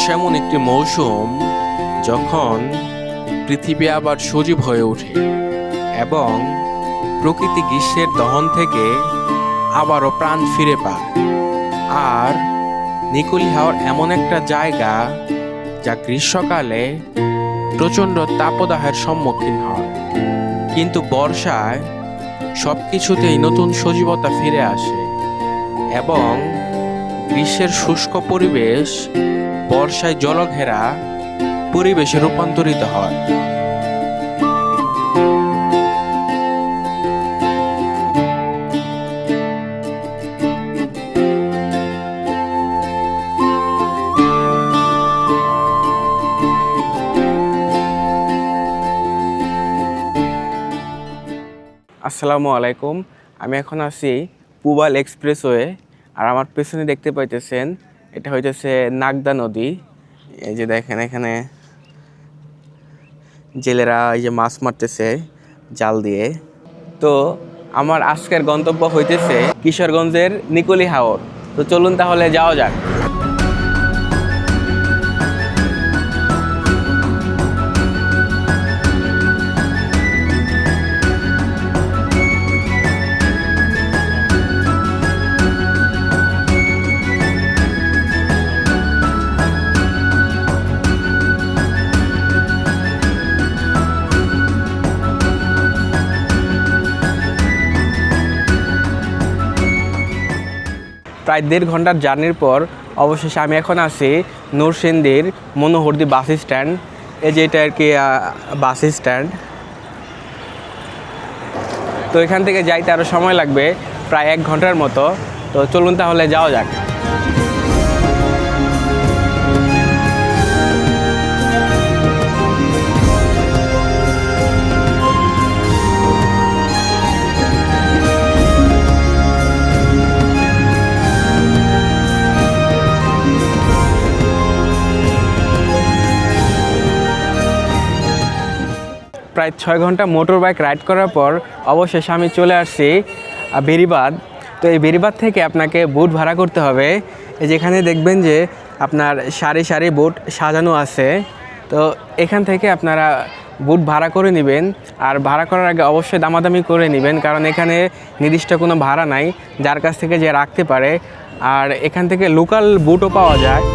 বর্ষা এমন একটি মৌসুম যখন পৃথিবী আবার সজীব হয়ে ওঠে এবং প্রকৃতি গ্রীষ্মের দহন থেকে আবারও প্রাণ ফিরে পায়। আর নিকোলি হাওর এমন একটা জায়গা যা গ্রীষ্মকালে প্রচণ্ড তাপদাহের সম্মুখীন হয়, কিন্তু বর্ষায় সব কিছুতেই নতুন সজীবতা ফিরে আসে এবং গ্রীষ্মের শুষ্ক পরিবেশ বর্ষায় জলঘেরা পরিবেশে রূপান্তরিত হয়। আসসালামু আলাইকুম, আমি এখন আছি পুবাল এক্সপ্রেসওয়ে। আর আমার পেছনে দেখতে পাইতেছেন এটা হইতেছে নাগদা নদী। এই যে দেখেন এখানে জেলেরা এই যে মাছ মারতেছে জাল দিয়ে। তো আমার আজকের গন্তব্য হইতেছে কিশোরগঞ্জের নিকোলি হাওর। তো চলুন তাহলে যাওয়া যাক। প্রায় 1.5 ঘন্টার জার্নির পর অবশেষে আমি এখন আছি নরসিংদীর মনোহরদী বাস স্ট্যান্ড। এই যে এটা আর কি বাস স্ট্যান্ড। তো এখান থেকে যাইতে আরও সময় লাগবে প্রায় 1 ঘন্টার মতো। তো চলুন তাহলে যাওয়া যাক। প্রায় 6 ঘন্টা মোটর বাইক রাইড করার পর অবশেষে আমি চলে আসছি বেড়িবাঁধ। তো এই বেড়িবাঁধ থেকে আপনাকে বোট ভাড়া করতে হবে। এই যেখানে দেখবেন যে আপনার সারি সারি বোট সাজানো আছে। তো এখান থেকে আপনারা বোট ভাড়া করে নেবেন। আর ভাড়া করার আগে অবশ্যই দামাদামি করে নেবেন, কারণ এখানে নির্দিষ্ট কোনো ভাড়া নাই যার কাছ থেকে যে রাখতে পারে। আর এখান থেকে লোকাল বোটও পাওয়া যায়।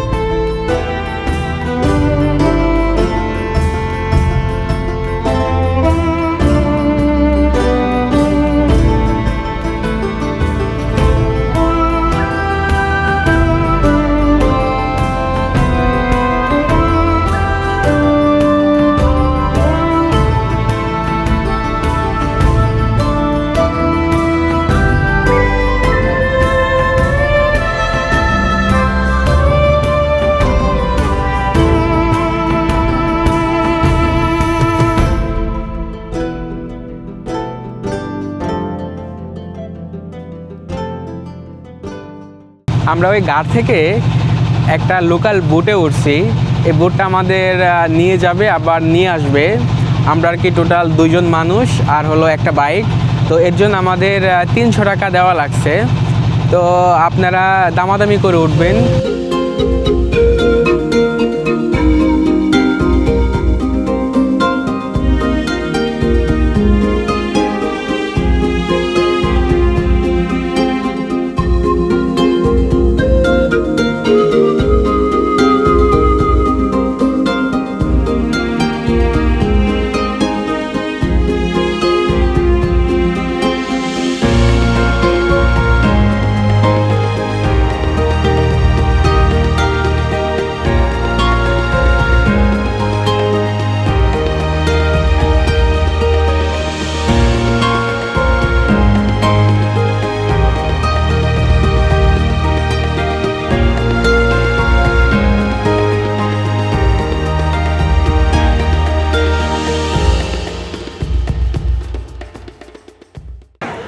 আমরা ওই ঘাট থেকে একটা লোকাল বোটে উঠছি। এই বোটটা আমাদের নিয়ে যাবে আবার নিয়ে আসবে। আমরা আর কি টোটাল 2 জন মানুষ আর হলো একটা বাইক। তো এর জন্য আমাদের 300 টাকা দেওয়া লাগছে। তো আপনারা দামাদামি করে উঠবেন।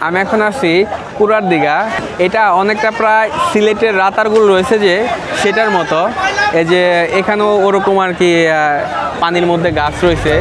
আমি এখন আছি কুড়ার দিঘা। এটা অনেকটা প্রায় সিলেটের রাতারগুল রয়েছে যে সেটার মতো। এই যে এখানেও ওরকম আর কি পানির মধ্যে গাছ রয়েছে।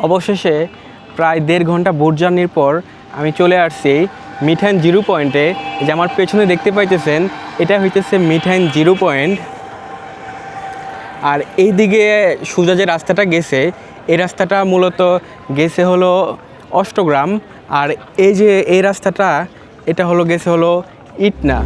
অবশেষে প্রায় 1.5 ঘন্টা বোট জার্নির পর আমি চলে আসছি মিঠাইন জিরো পয়েন্টে। যে আমার পেছনে দেখতে পাইতেছেন এটা হইতেছে মিঠাইন জিরো পয়েন্ট। আর এই দিকে সোজা যে রাস্তাটা গেছে এই রাস্তাটা মূলত গেছে হলো অষ্টগ্রাম, আর এই যে এই রাস্তাটা এটা হলো গেছে হলো ইটনা।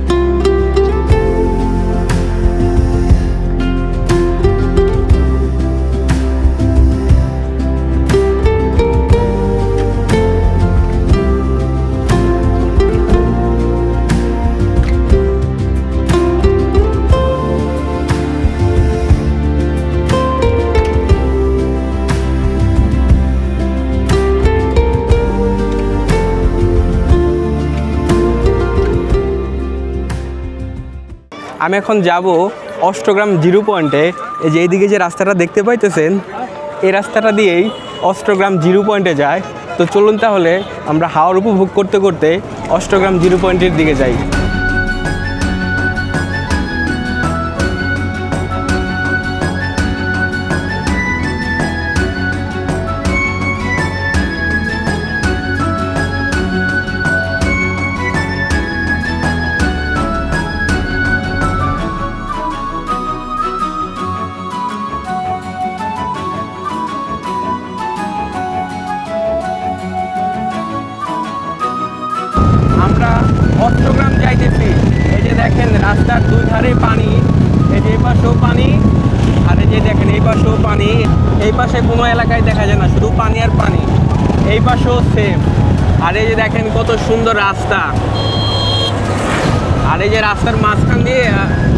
আমি এখন যাব অষ্টগ্রাম জিরো পয়েন্টে। এই যে এইদিকে যে রাস্তাটা দেখতে পাইতেছেন এই রাস্তাটা দিয়েই অষ্টগ্রাম জিরো পয়েন্টে যায়। তো চলুন তাহলে আমরা হাওয়ার উপভোগ করতে করতে অষ্টগ্রাম জিরো পয়েন্টের দিকে যাই। আমরা অষ্টগ্রাম যাইতেছি। এই যে দেখেন রাস্তার দুই ধারে পানি, এই যে এই পাশেও পানি, আর এই যে দেখেন এই পাশেও পানি। এই পাশে কোনো এলাকায় দেখা যায় না, শুধু পানি আর পানি। এই পাশেও সেম। আর এই যে দেখেন কত সুন্দর রাস্তা, আর এই যে রাস্তার মাঝখান দিয়ে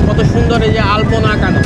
কত সুন্দর এই যে আলপনা আঁকানো।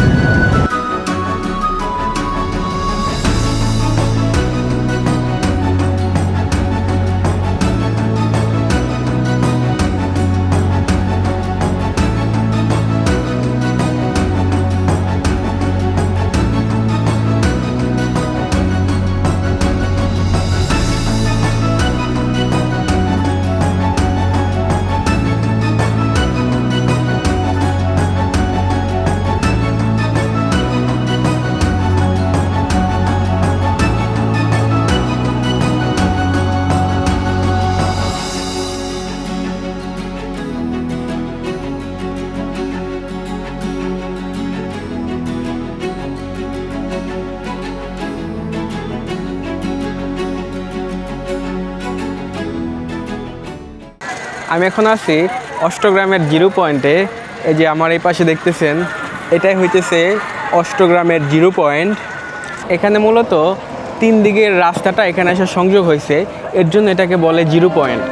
আমি এখন আছি অষ্টগ্রামের জিরো পয়েন্টে। এই যে আমার এই পাশে দেখতেছেন এটাই হইতেছে অষ্টগ্রামের জিরো পয়েন্ট। এখানে মূলত 3 দিকের রাস্তাটা এখানে এসে সংযোগ হয়েছে, এর জন্য এটাকে বলে জিরো পয়েন্ট।